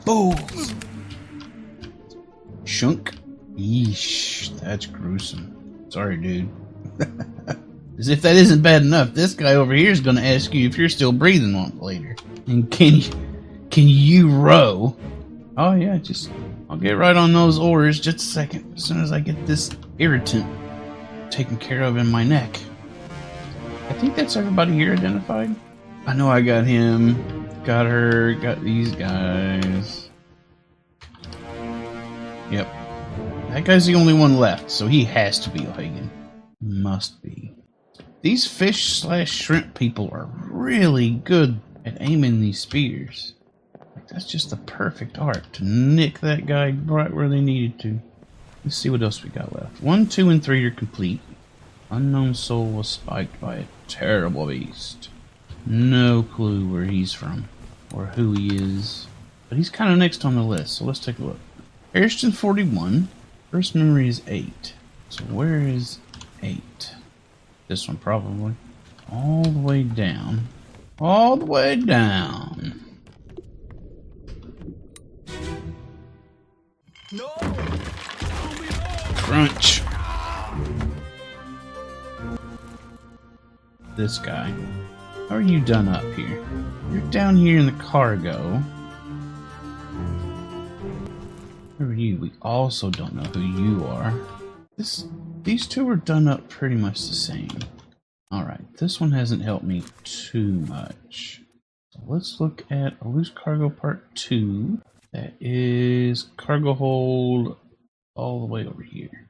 Bulls! Shunk? Yeesh, that's gruesome. Sorry, dude. As if that isn't bad enough, this guy over here is going to ask you if you're still breathing on later. And can you row? Oh yeah, I'll get right on those oars just a second. As soon as I get this irritant taken care of in my neck. I think that's everybody here identified. I know I got him, got her, got these guys. Yep. That guy's the only one left, so he has to be O'Hagan. Must be. These fish/shrimp people are really good at aiming these spears. Like, that's just the perfect art to nick that guy right where they needed to. Let's see what else we got left. 1, 2, and 3 are complete. Unknown soul was spiked by a terrible beast. No clue where he's from or who he is. But he's kind of next on the list, so let's take a look. Hairston 41. First memory is 8. So where is 8? This one probably. All the way down. All the way down. No! Crunch. This guy. How are you done up here? You're down here in the cargo. Who are you? We also don't know who you are. These two are done up pretty much the same. Alright, this one hasn't helped me too much. So let's look at a loose cargo part 2. That is cargo hold all the way over here.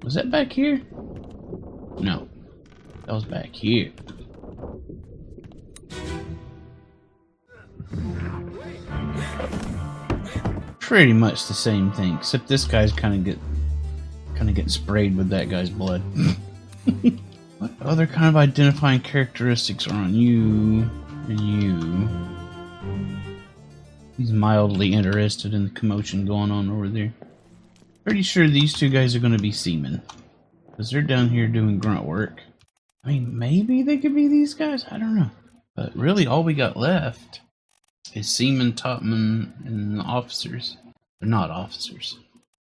Was that back here? No. That was back here. Pretty much the same thing, except this guy's kind of getting sprayed with that guy's blood. What other kind of identifying characteristics are on you and you? He's mildly interested in the commotion going on over there. Pretty sure these two guys are going to be seamen, because they're down here doing grunt work. I mean, maybe they could be these guys? I don't know. But really, all we got left is seamen, topmen, and officers. They're not officers.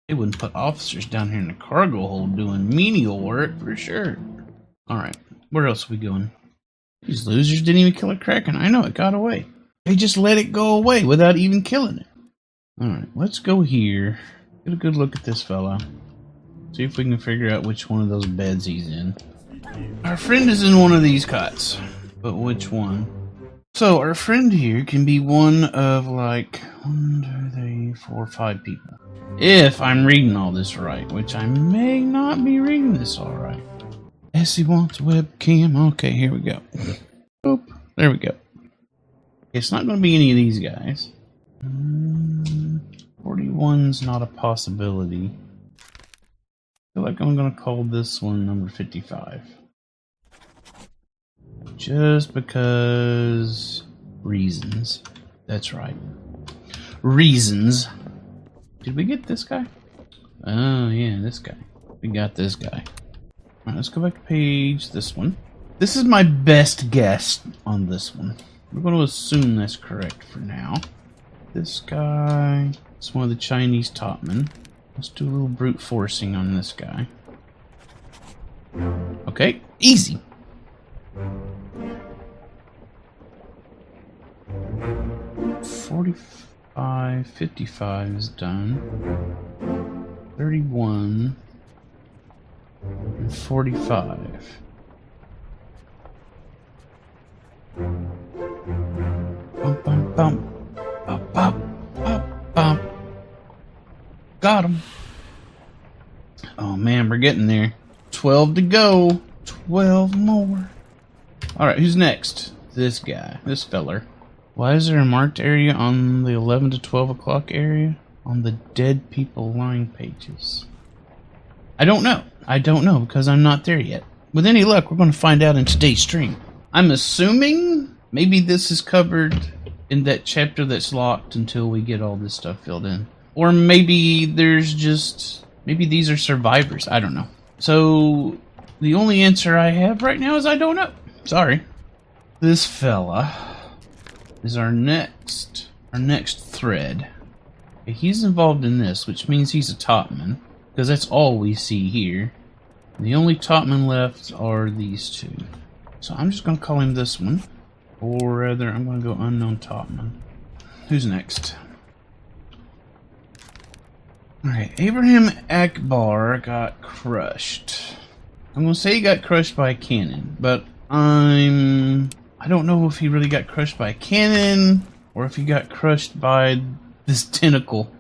They wouldn't put officers down here in the cargo hold doing menial work for sure. Alright, where else are we going? These losers didn't even kill a kraken. I know, it got away. They just let it go away without even killing it. Alright, let's go here. Get a good look at this fella. See if we can figure out which one of those beds he's in. Our friend is in one of these cots. But which one? So, our friend here can be one of like 1, 2, 3, 4, 5 people. If I'm reading all this right, which I may not be reading this all right. Essie wants a webcam. Okay, here we go. Boop. There we go. It's not going to be any of these guys. 41's not a possibility. I feel like I'm going to call this one number 55. Just because... reasons. That's right. Reasons. Did we get this guy? Oh, yeah, this guy. We got this guy. Alright, let's go back to page this one. This is my best guess on this one. We're going to assume that's correct for now. This guy is one of the Chinese topmen. Let's do a little brute forcing on this guy. Okay, easy. $45, $55 is done. 31 and 45. Bump, bump, bump. Bump, bump, bump, bump. Got him. Oh man, we're getting there. 12 to go. 12 more. Alright, who's next? This guy. This feller. Why is there a marked area on the 11 to 12 o'clock area on the dead people line pages? I don't know. I don't know because I'm not there yet. With any luck, we're going to find out in today's stream. I'm assuming maybe this is covered in that chapter that's locked until we get all this stuff filled in. Or maybe there's just... maybe these are survivors. I don't know. So, the only answer I have right now is I don't know. Sorry. This fella is our next thread. Okay, he's involved in this, which means he's a topman, because that's all we see here. The only topmen left are these two. So I'm just going to call him this one. Or rather, I'm going to go unknown topman. Who's next? Alright, Abraham Akbar got crushed. I'm going to say he got crushed by a cannon, but I don't know if he really got crushed by a cannon, or if he got crushed by this tentacle.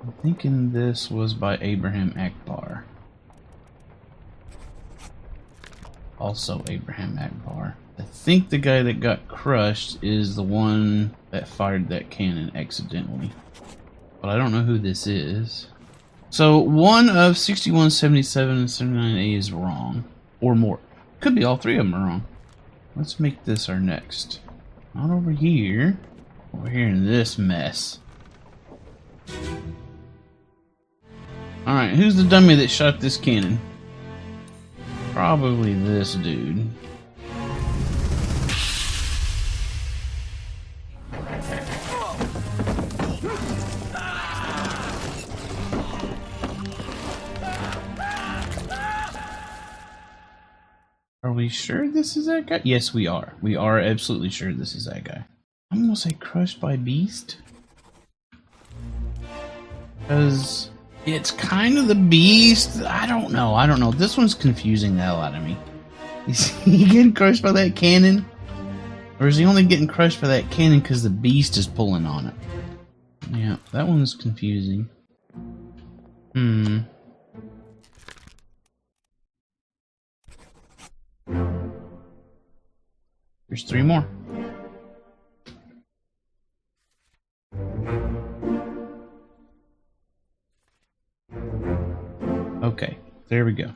I'm thinking this was by Abraham Akbar. Also Abraham Akbar. I think the guy that got crushed is the one that fired that cannon accidentally. But I don't know who this is. So one of 61, 77, and 79A is wrong. Or more. Could be all three of them are wrong. Let's make this our next. Not over here. Over here in this mess. Alright, who's the dummy that shot this cannon? Probably this dude. Are we sure this is that guy? Yes, we are. We are absolutely sure this is that guy. I'm gonna say crushed by beast. Because it's kind of the beast. I don't know. This one's confusing the hell out of me. Is he getting crushed by that cannon? Or is he only getting crushed by that cannon because the beast is pulling on it? Yeah, that one's confusing. There's three more. Okay, there we go.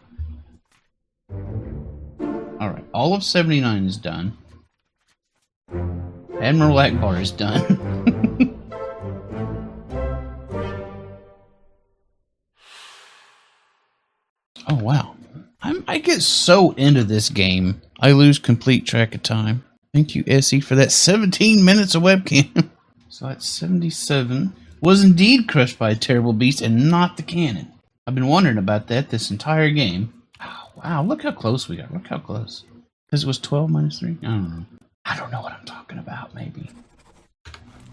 Alright, all of 79 is done. Admiral Akbar is done. Oh wow. I get so into this game, I lose complete track of time. Thank you, Essie, for that 17 minutes of webcam. So that's 77. Was indeed crushed by a terrible beast and not the cannon. I've been wondering about that this entire game. Oh, wow, look how close we got. Look how close. Because it was 12 minus 3? I don't know. I don't know what I'm talking about, maybe.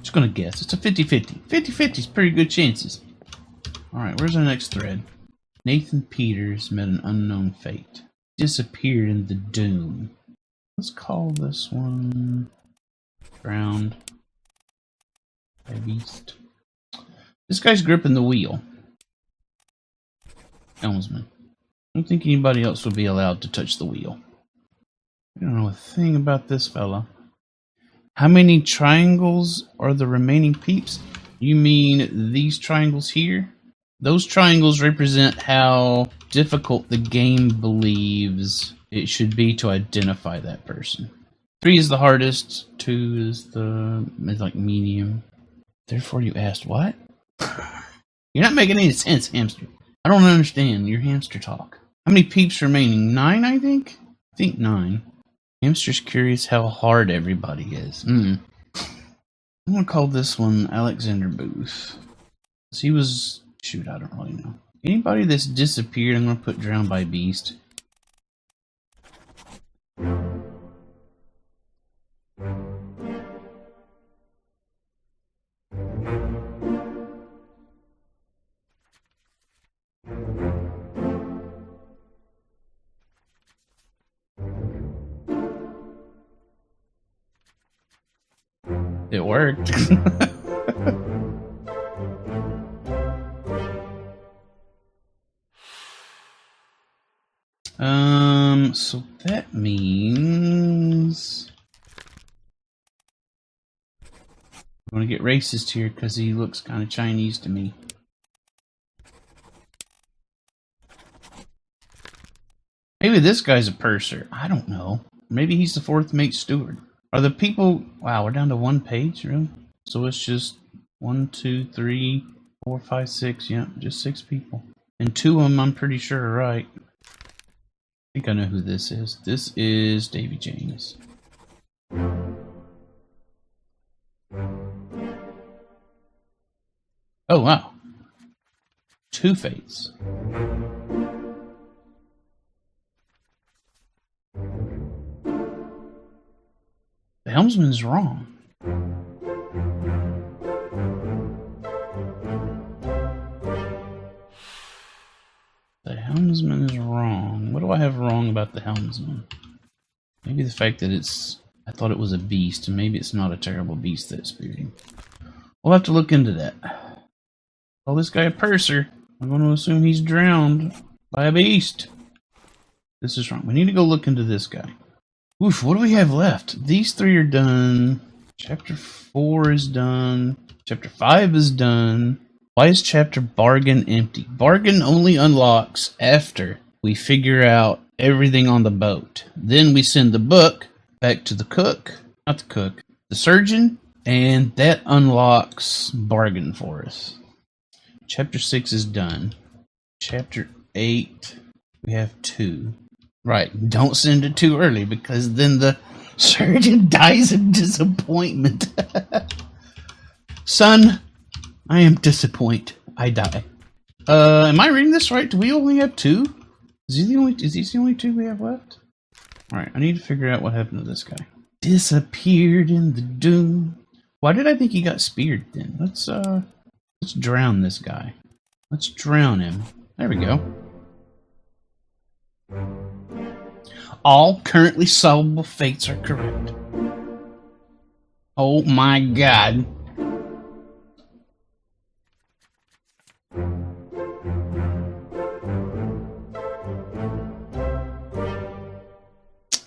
Just gonna guess. It's a 50-50. 50-50 is pretty good chances. Alright, where's our next thread? Nathan Peters met an unknown fate. Disappeared in the Doom. Let's call this one Drowned by Beast. This guy's gripping the wheel. Helmsman. I don't think anybody else would be allowed to touch the wheel. I don't know a thing about this fella. How many triangles are the remaining peeps? You mean these triangles here? Those triangles represent how difficult the game believes it should be to identify that person. 3 is the hardest, 2 is like medium. Therefore you asked what? You're not making any sense, hamster. I don't understand your hamster talk. How many peeps remaining? 9, I think? I think 9. Hamster's curious how hard everybody is. I'm gonna call this one Alexander Booth. He was... shoot, I don't really know. Anybody that's disappeared, I'm gonna put drowned by beast. It worked. So that means I'm gonna get racist here because he looks kind of Chinese to me. Maybe this guy's a purser. I don't know. Maybe he's the 4th mate steward. Are the people... Wow, we're down to 1 page, really? So it's just 1, 2, 3, 4, 5, 6. Yeah, just 6 people. And 2 of them I'm pretty sure are right. I think I know who this is. This is Davy James. Oh, wow. 2 fates. The helmsman's wrong. The helmsman is wrong. What do I have wrong about the helmsman? Maybe the fact that I thought it was a beast, and maybe it's not a terrible beast that's spearing. We'll have to look into that. Call this guy a purser. I'm going to assume he's drowned by a beast. This is wrong. We need to go look into this guy. Oof, what do we have left? These 3 are done. Chapter 4 is done. Chapter 5 is done. Why is chapter bargain empty? Bargain only unlocks after we figure out everything on the boat. Then we send the book back to the cook. Not the cook. The surgeon. And that unlocks bargain for us. Chapter 6 is done. Chapter 8, we have 2. Right, don't send it too early because then the surgeon dies of disappointment. Son, I am disappointed. I die. Am I reading this right? Do we only have 2? Is these the only 2 we have left? Alright, I need to figure out what happened to this guy. Disappeared in the doom. Why did I think he got speared then? Let's drown this guy. Let's drown him. There we go. All currently solvable fates are correct. Oh my god.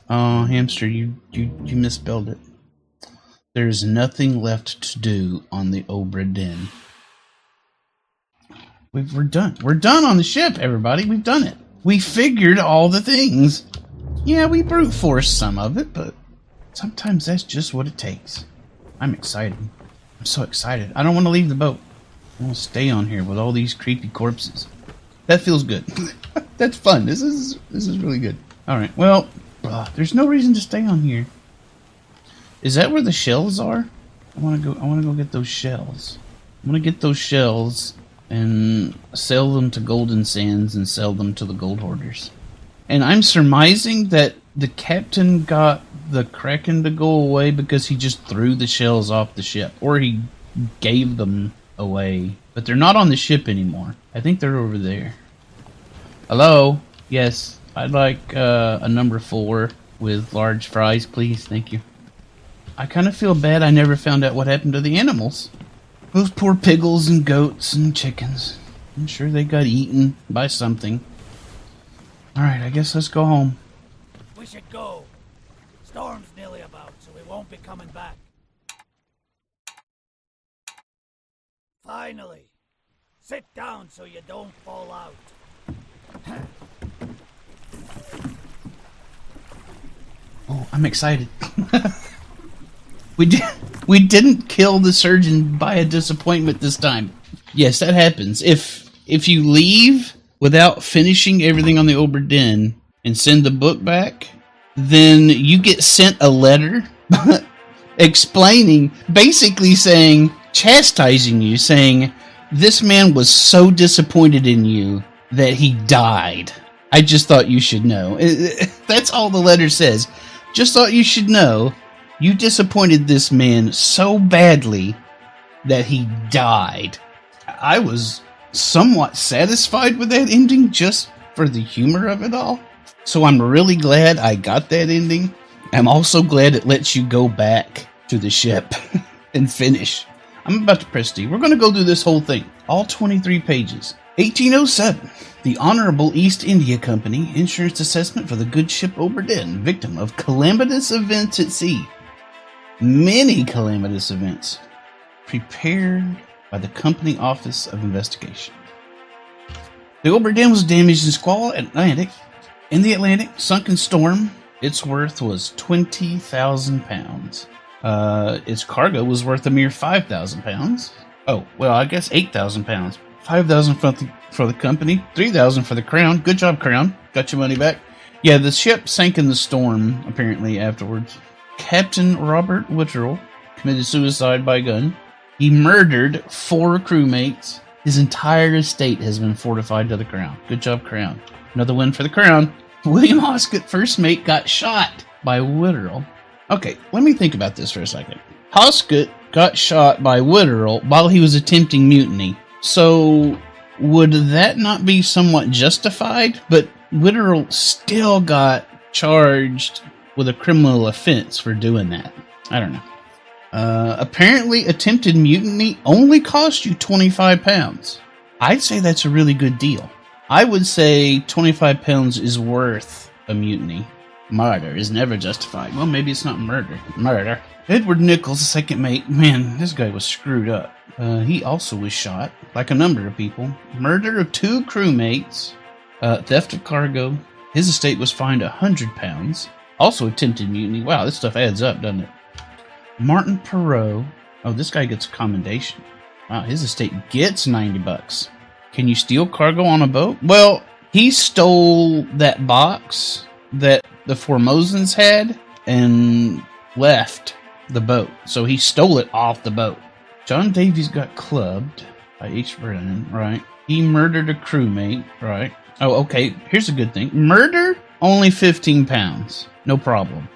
Oh, hamster, you misspelled it. There's nothing left to do on the Obra Dinn. We're done. We're done on the ship, everybody. We've done it. We figured all the things. Yeah, we brute forced some of it, but sometimes that's just what it takes. I'm excited. I'm so excited. I don't want to leave the boat. I want to stay on here with all these creepy corpses. That feels good. That's fun. This is really good. All right. Well, there's no reason to stay on here. Is that where the shells are? I want to go get those shells. I'm gonna get those shells and sell them to Golden Sands and sell them to the gold hoarders. And I'm surmising that the captain got the Kraken to go away because he just threw the shells off the ship. Or he gave them away. But they're not on the ship anymore. I think they're over there. Hello? Yes, I'd like a number 4 with large fries, please. Thank you. I kind of feel bad I never found out what happened to the animals. Those poor piggles and goats and chickens. I'm sure they got eaten by something. Alright, I guess let's go home. We should go. Storm's nearly about, so we won't be coming back. Finally. Sit down so you don't fall out. Oh, I'm excited. We didn't kill the surgeon by a disappointment this time. Yes, that happens. If you leave without finishing everything on the Obra Dinn and send the book back, then you get sent a letter explaining, basically saying, chastising you, saying, this man was so disappointed in you that he died. I just thought you should know. That's all the letter says. Just thought you should know. You disappointed this man so badly that he died. I was somewhat satisfied with that ending just for the humor of it all. So I'm really glad I got that ending. I'm also glad it lets you go back to the ship and finish. I'm about to press D. We're going to go through this whole thing. All 23 pages. 1807. The Honorable East India Company insurance assessment for the good ship Obra Dinn, victim of calamitous events at sea. Many calamitous events. Prepared by the Company Office of Investigation. The Obra Dinn was damaged in squall Atlantic. In the Atlantic, sunken storm. Its worth was £20,000. Its cargo was worth a mere £5,000. Oh, well, I guess £8,000. $5,000 for the company, $3,000 for the Crown. Good job, Crown. Got your money back. Yeah, the ship sank in the storm, apparently, afterwards. Captain Robert Witterell committed suicide by gun. He murdered 4 crewmates. His entire estate has been fortified to the crown. Good job, crown. Another win for the crown. William Hoscut, first mate, got shot by Witterell. Okay, let me think about this for a second. Hoscut got shot by Witterell while he was attempting mutiny. So, would that not be somewhat justified? But Witterell still got charged with a criminal offense for doing that. I don't know. Apparently, attempted mutiny only cost you £25. I'd say that's a really good deal. I would say £25 is worth a mutiny. Murder is never justified. Well, maybe it's not murder. Murder. Edward Nichols, the second mate. Man, this guy was screwed up. He also was shot, like a number of people. Murder of 2 crewmates. Theft of cargo. His estate was fined £100. Also attempted mutiny. Wow, this stuff adds up, doesn't it? Martin Perot. Oh, this guy gets a commendation. Wow, his estate gets $90. Can you steal cargo on a boat? Well, he stole that box that the Formosans had and left the boat. So he stole it off the boat. John Davies got clubbed by H. Brennan, right? He murdered a crewmate, right? Oh, okay. Here's a good thing. Murder, only £15. No problem.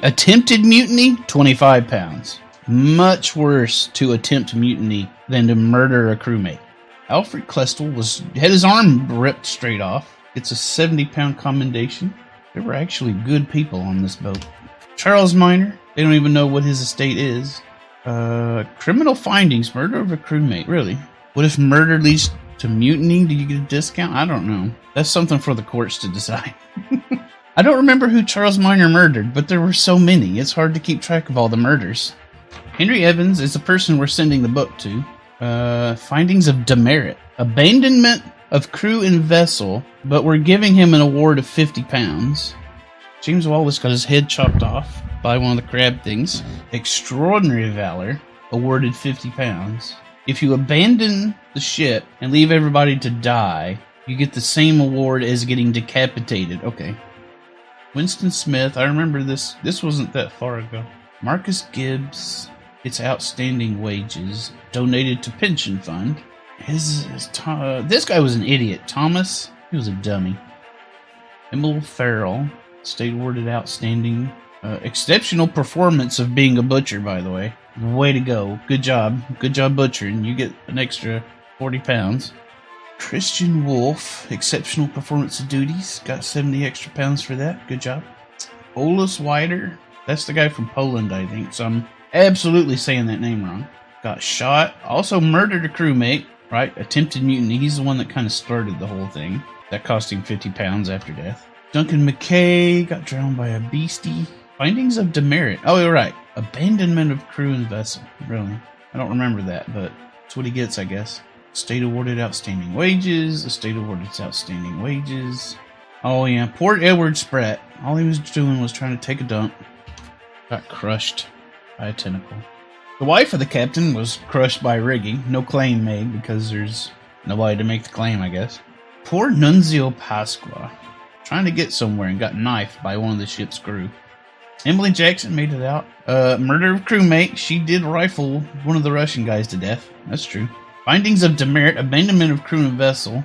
Attempted mutiny, £25. Much worse to attempt mutiny than to murder a crewmate. Alfred Klestel had his arm ripped straight off. It's a £70 commendation. There were actually good people on this boat. Charles Minor, they don't even know what his estate is. Criminal findings, murder of a crewmate. Really? What if murder leads to mutiny? Do you get a discount? I don't know. That's something for the courts to decide. I don't remember who Charles Minor murdered, but there were so many. It's hard to keep track of all the murders. Henry Evans is the person we're sending the book to. Findings of demerit. Abandonment of crew and vessel, but we're giving him an award of £50. James Wallace got his head chopped off by one of the crab things. Extraordinary valor, awarded £50. If you abandon the ship and leave everybody to die, you get the same award as getting decapitated. Okay. Winston Smith, I remember this. This wasn't that far ago. Marcus Gibbs, it's outstanding wages, donated to pension fund. This guy was an idiot. Thomas, he was a dummy. Emil Farrell, state awarded outstanding. Exceptional performance of being a butcher, by the way. Way to go. Good job. Good job butchering. You get an extra £40. Christian Wolf, exceptional performance of duties. Got 70 extra pounds for that. Good job. Olus Wider, that's the guy from Poland, I think. So I'm absolutely saying that name wrong. Got shot. Also murdered a crewmate, right? Attempted mutiny. He's the one that kind of started the whole thing. That cost him £50 after death. Duncan McKay got drowned by a beastie. Findings of demerit. Oh, you're right. Abandonment of crew and vessel. Really? I don't remember that, but that's what he gets, I guess. State awarded outstanding wages. The state awarded outstanding wages. Oh, yeah. Poor Edward Spratt. All he was doing was trying to take a dump. Got crushed by a tentacle. The wife of the captain was crushed by rigging. No claim made because there's nobody to make the claim, I guess. Poor Nunzio Pasqua. Trying to get somewhere and got knifed by one of the ship's crew. Emily Jackson made it out. Murder of crewmate. She did rifle one of the Russian guys to death. That's true. Findings of demerit. Abandonment of crew and vessel.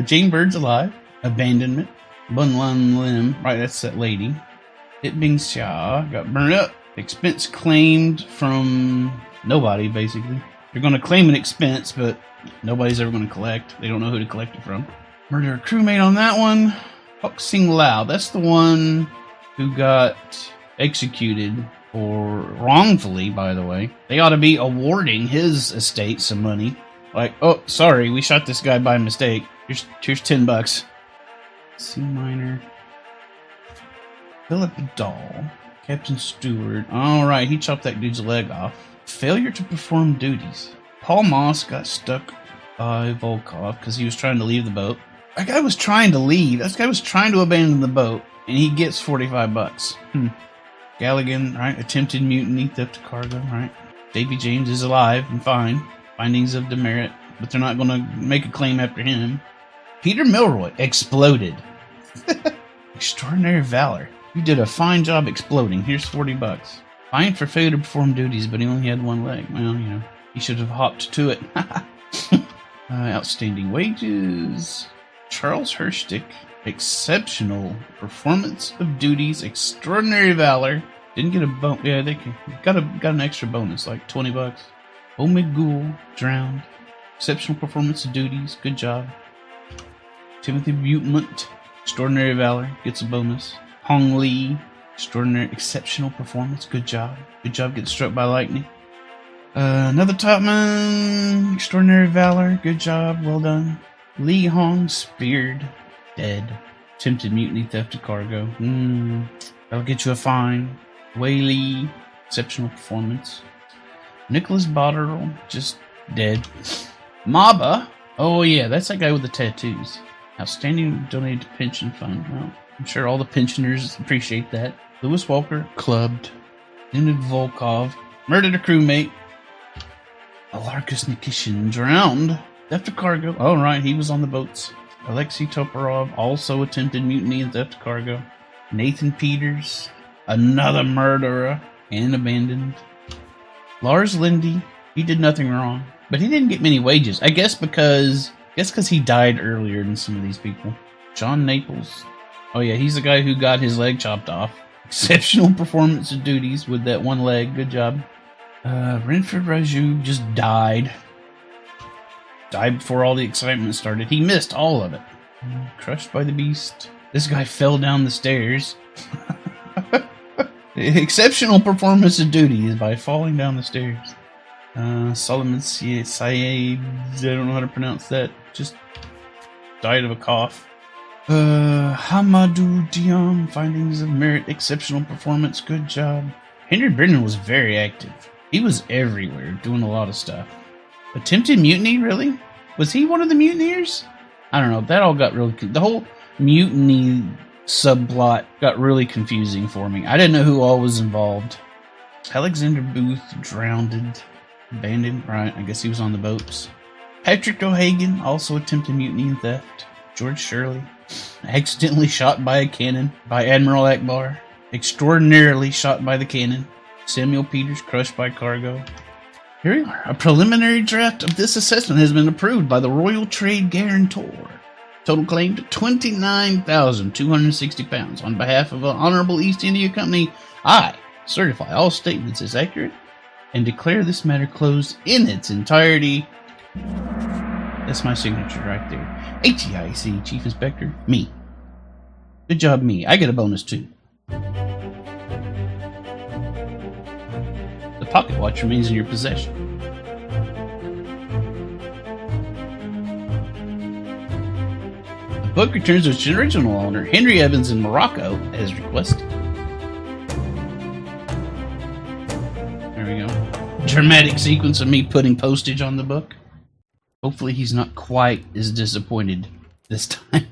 Jane Bird's alive. Abandonment. Bunlan Lim. Right, that's that lady. It Bing Xia got burned up. Expense claimed from nobody, basically. They're going to claim an expense, but nobody's ever going to collect. They don't know who to collect it from. Murder of crewmate on that one. Hok Sing Lao. That's the one who got executed, or wrongfully, by the way. They ought to be awarding his estate some money. Like, oh, sorry, we shot this guy by mistake. Here's $10. C minor. Philip Dahl. Captain Stewart. Alright, he chopped that dude's leg off. Failure to perform duties. Paul Moss got stuck by Volkov because he was trying to leave the boat. That guy was trying to leave. That guy was trying to abandon the boat. And he gets $45. Galligan, right? Attempted mutiny, theft of cargo, right? Davy James is alive and fine. Findings of demerit, but they're not going to make a claim after him. Peter Milroy exploded. Extraordinary valor. You did a fine job exploding. Here's $40. Fine for failure to perform duties, but he only had one leg. Well, you know, he should have hopped to it. Outstanding wages. Charles Herstick. Exceptional performance of duties. Extraordinary valor. Didn't get a bonus. Yeah, they got an extra bonus, like $20. Omegul. Drowned. Exceptional performance of duties. Good job. Timothy Butemont. Extraordinary valor. Gets a bonus. Hong Lee. Extraordinary, exceptional performance. Good job. Good job getting struck by lightning. Another topman. Extraordinary valor. Good job. Well done. Li Hong speared. Dead. Attempted mutiny, theft of cargo. That'll get you a fine. Wei Li. Exceptional performance. Nicholas Botterill. Just dead. Maba. Oh yeah, that's that guy with the tattoos. Outstanding donated to pension fund. Well, I'm sure all the pensioners appreciate that. Lewis Walker, clubbed. Leonid Volkov, murdered a crewmate. Alarkus Nikishin, drowned. Theft of cargo. Oh, right, he was on the boats. Alexei Toporov, also attempted mutiny and theft of cargo. Nathan Peters, another murderer and abandoned. Lars Lindy, he did nothing wrong, but he didn't get many wages. I guess because he died earlier than some of these people. John Naples. Oh yeah, he's the guy who got his leg chopped off. Exceptional performance of duties with that one leg. Good job. Renford Raju just died. Died before all the excitement started. He missed all of it. Crushed by the beast. This guy fell down the stairs. Exceptional performance of duties by falling down the stairs. Solomon Syed, I don't know how to pronounce that. Just died of a cough. Hamadou Dion, findings of merit, exceptional performance, good job. Henry Brennan was very active. He was everywhere, doing a lot of stuff. Attempted mutiny, really? Was he one of the mutineers? I don't know, that all got really... The whole mutiny subplot got really confusing for me. I didn't know who all was involved. Alexander Booth, drowned, abandoned, right, I guess he was on the boats. Patrick O'Hagan, also attempted mutiny and theft. George Shirley, accidentally shot by a cannon by Admiral Akbar. Extraordinarily shot by the cannon. Samuel Peters, crushed by cargo. Here we are. A preliminary draft of this assessment has been approved by the Royal Trade Guarantor. Total claim to £29,260. On behalf of the Honorable East India Company, I certify all statements as accurate and declare this matter closed in its entirety. That's my signature right there. HEIC, Chief Inspector, me. Good job, me. I get a bonus too. The pocket watch remains in your possession. The book returns to its original owner, Henry Evans in Morocco, as requested. There we go. Dramatic sequence of me putting postage on the book. Hopefully he's not quite as disappointed this time.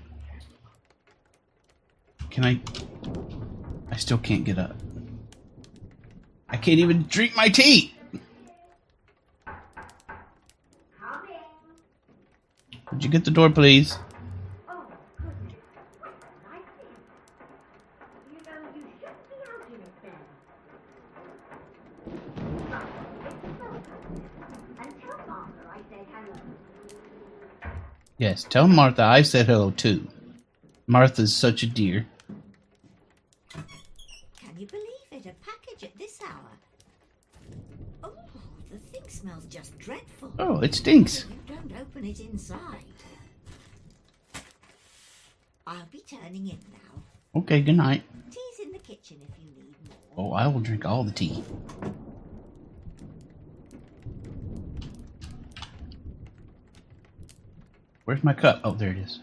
I still can't get up. I can't even drink my tea! Would you get the door, please? Yes, tell Martha I said hello too. Martha's such a dear. Can you believe it? A package at this hour. Oh, the thing smells just dreadful. Oh, it stinks. You don't open it inside. I'll be turning in now. Okay, good night. Tea's in the kitchen if you need more. Oh, I will drink all the tea. Where's my cup? Oh, there it is.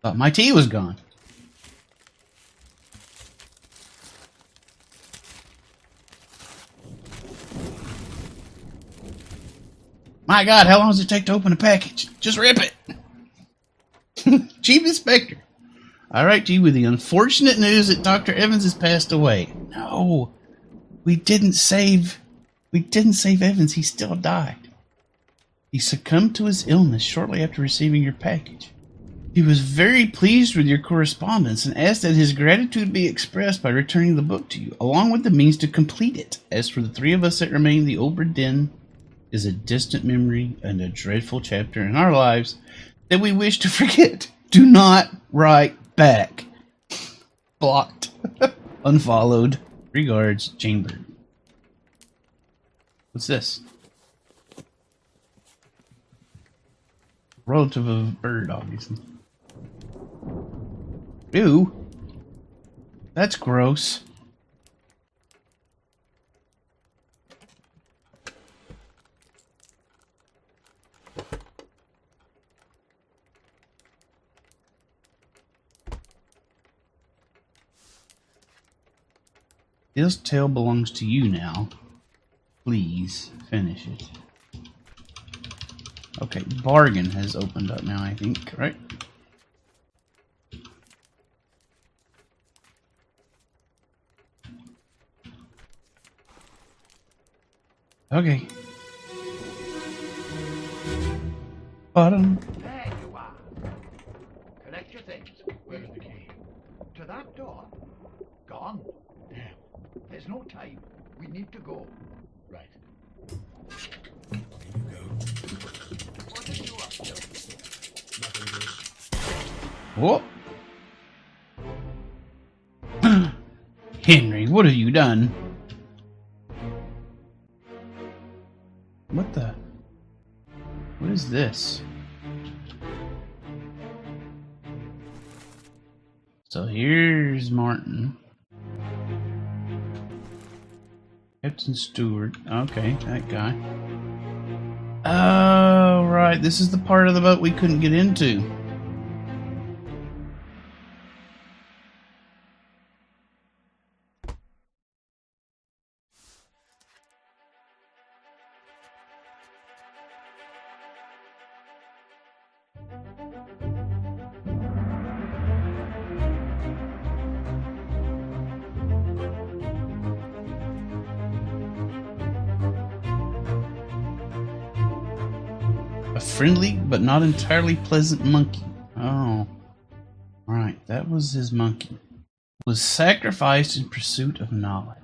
Thought my tea was gone. My God, how long does it take to open a package? Just rip it. Chief Inspector. Alright, G, with the unfortunate news that Dr. Evans has passed away. No, we didn't save Evans. He still died. He succumbed to his illness shortly after receiving your package. He was very pleased with your correspondence and asked that his gratitude be expressed by returning the book to you, along with the means to complete it. As for the three of us that remain, the Obra Dinn is a distant memory and a dreadful chapter in our lives that we wish to forget. Do not write back. Blocked. Unfollowed. Regards, Chamber. What's this? Relative of a bird, obviously. Ew. That's gross. This tale belongs to you now. Please finish it. Okay, bargain has opened up now, I think, right? Okay. Bottom. There you are. Collect your things. Where's the key? To that door. Gone. Damn. There's no time. We need to go. Right. You go. What are you up to? Whoa. Henry, what have you done? What the? What is this? So here's Martin. Captain Stewart. Okay, that guy. Oh, right. This is the part of the boat we couldn't get into. A friendly but not entirely pleasant monkey. Oh. Right, that was his monkey. Was sacrificed in pursuit of knowledge.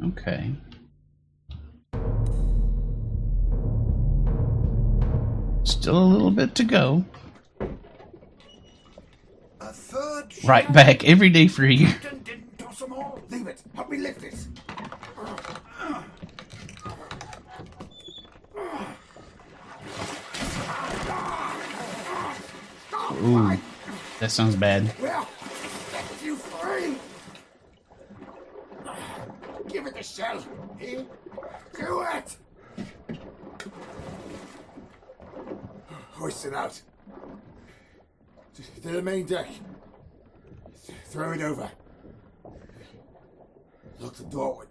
Okay. Still a little bit to go. A third Right back every day for a year. Captain didn't toss them all. Leave it. Help me lift it. Ooh, that sounds bad. Well, set you free. Give it the shell. Here. Do it. Hoist it out. To the main deck. Throw it over. Lock the door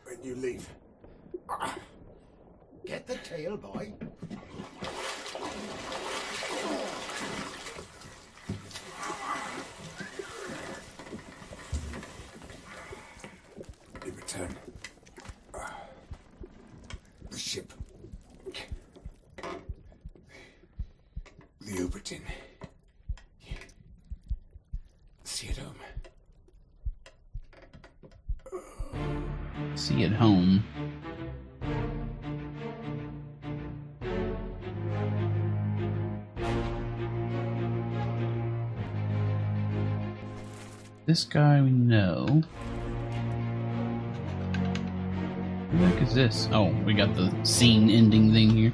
when you leave. Get the tail, boy. In return, the ship. The Obra Dinn. See it home. See it home. This guy we know. Who the heck is this? Oh, we got the scene ending thing here.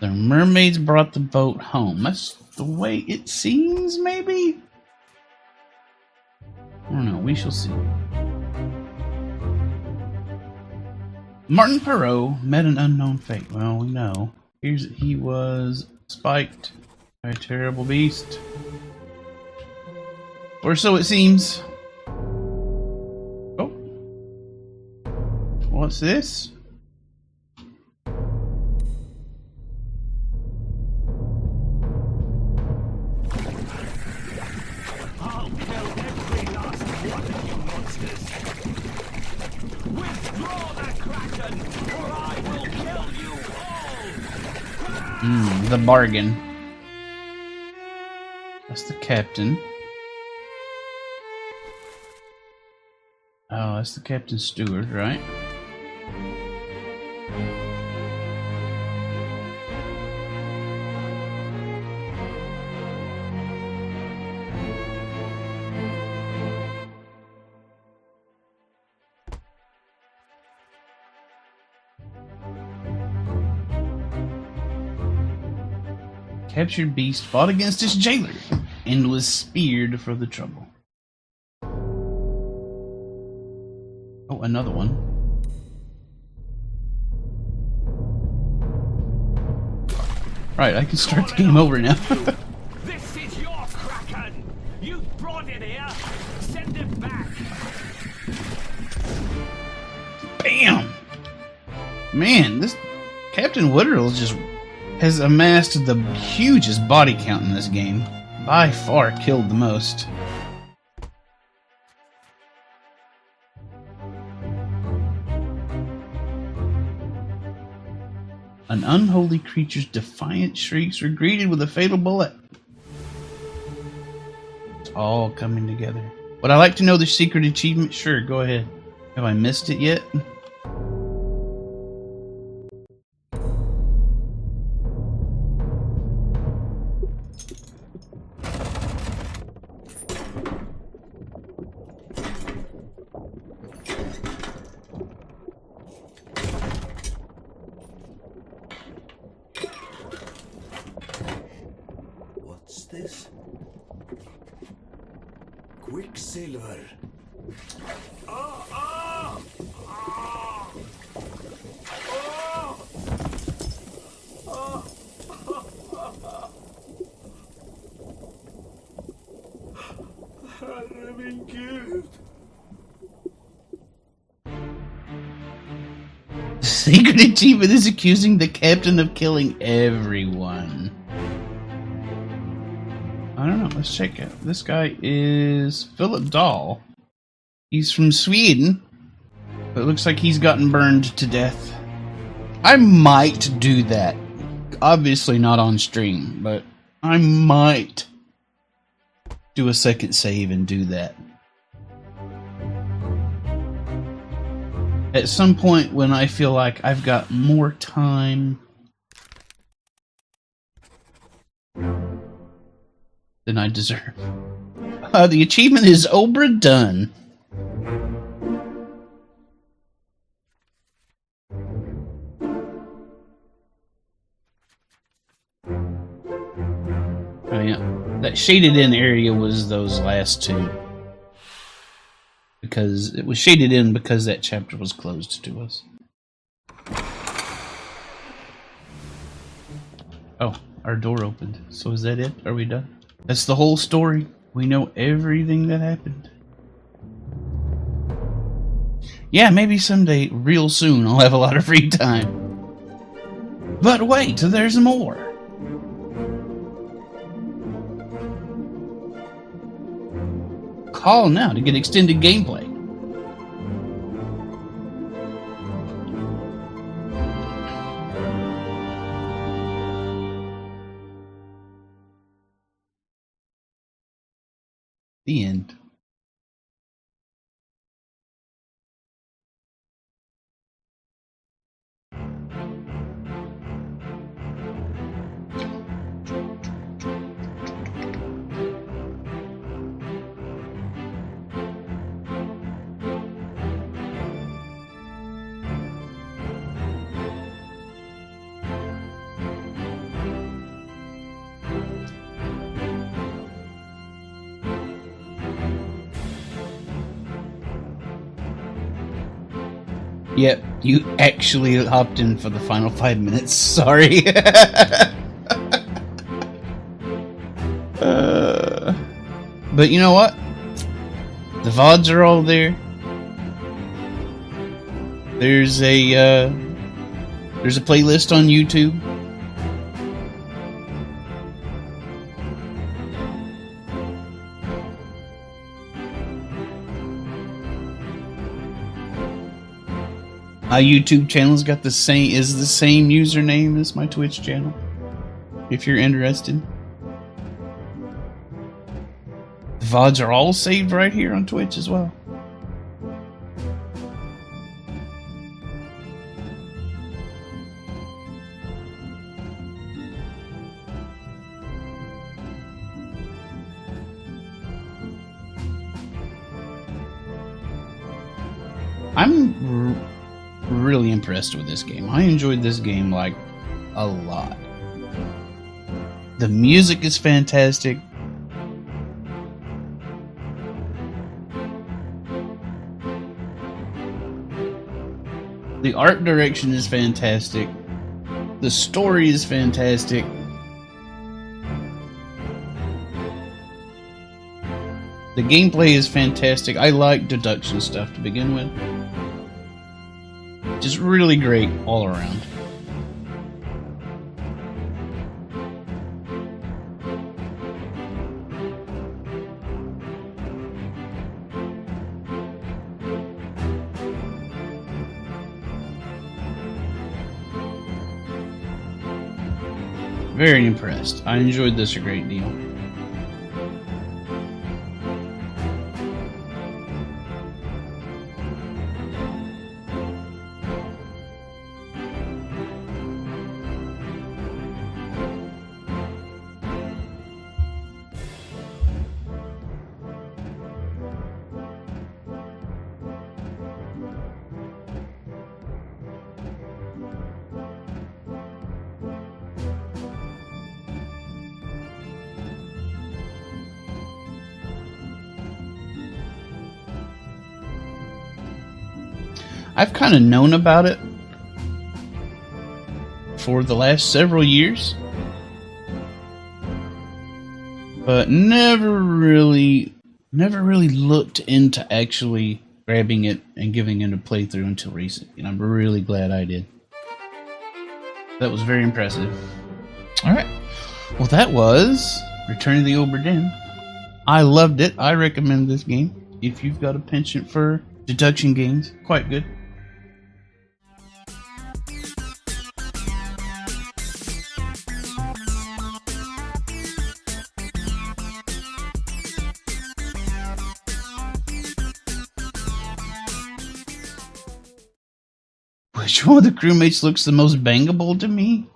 The mermaids brought the boat home. That's the way it seems, maybe? I don't know. We shall see. Martin Perrault met an unknown fate. Well, we know. He was spiked by a terrible beast. Or so it seems. Oh. What's this? I'll kill every last one of you monsters. The bargain. That's the captain. Oh, that's the captain's steward, right? Captured beast fought against his jailer and was speared for the trouble. Oh, another one. Right, I can start the game over now. This is your Kraken! You brought it here! Send it back! Bam! Man, this Captain Woodrill just has amassed the hugest body count in this game. By far killed the most. An unholy creature's defiant shrieks were greeted with a fatal bullet. It's all coming together. Would I like to know the secret achievement? Sure, go ahead. Have I missed it yet? What's this? Quicksilver. Herregud. The secret achievement is accusing the captain of killing everyone. I don't know, let's check it. This guy is Philip Dahl. He's from Sweden, but it looks like he's gotten burned to death. I might do that. Obviously not on stream, but I might do a second save and do that. At some point when I feel like I've got more time than I deserve. The achievement is Obra Dinn. Oh yeah, that shaded in area was those last two. Because it was shaded in because that chapter was closed to us. Oh, our door opened. So is that it? Are we done? That's the whole story. We know everything that happened. Yeah, maybe someday, real soon, I'll have a lot of free time. But wait, there's more. Call now to get extended gameplay. The end. Yep, you actually hopped in for the final 5 minutes. Sorry. But you know what? The VODs are all there. There's a playlist on YouTube. My YouTube channel's got the same username as my Twitch channel. if you're interested. The VODs are all saved right here on Twitch as well. I'm really impressed with this game. I enjoyed this game like a lot. The music is fantastic. The art direction is fantastic. The story is fantastic. The gameplay is fantastic. I like deduction stuff to begin with. Just really great all around. Very impressed. I enjoyed this a great deal. I've kind of known about it for the last several years, but never really looked into actually grabbing it and giving it a playthrough until recent. And I'm really glad I did. That was very impressive. Alright, well that was Return of the Obra Dinn. I loved it. I recommend this game if you've got a penchant for deduction games. Quite good. Which one of the crewmates looks the most bangable to me?